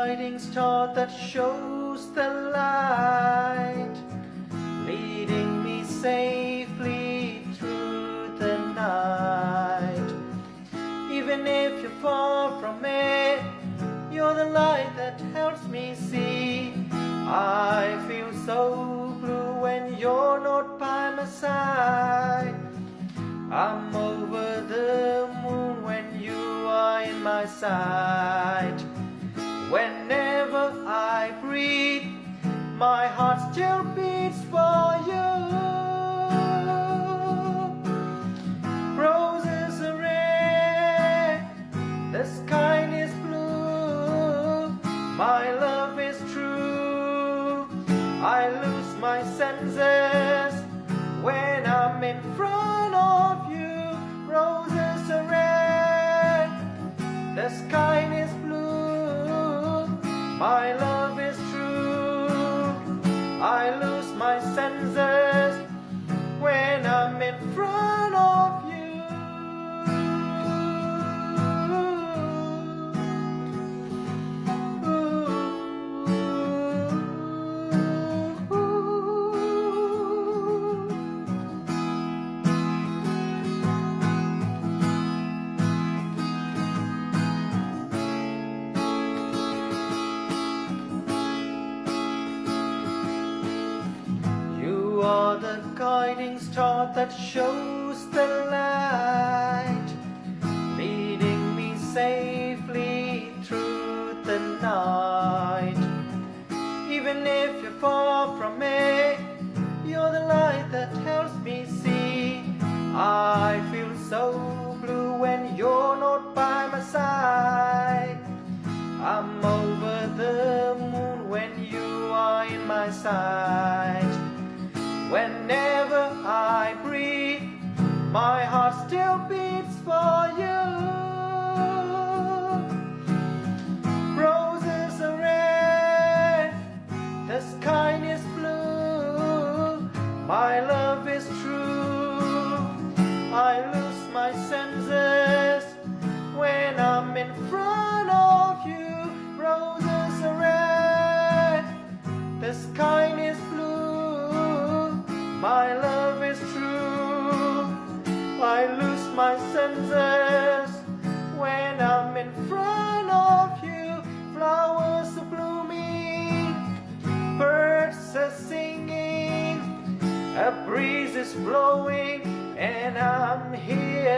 guiding star that shows the light, leading me safely through the night. Even if you're far from me, you're the light that helps me see. I feel so blue when you're not by my side. I'm over the moon when you are in my sight. Whenever I breathe, my heart still beats for you. Roses are red, the sky is blue. My love is true. I lose my senses when I'm in front of you. Roses are red, the sky is blue. My love is true. I lose my senses when I'm in front of you. You are the guiding star that shows the light, leading me safely through the night. Even if you're far from me, you're the light that helps me see. I feel so blue when you're not by my side. I'm over the moon when you are in my sight. Whenever I breathe, my heart still beats for you. Roses are red, the sky is blue. My love is true. I lose my senses when I'm in front of you. Roses are red, the sky is blue. My love is true. I lose my senses when I'm in front of you. Flowers are blooming, birds are singing, a breeze is blowing, and I'm here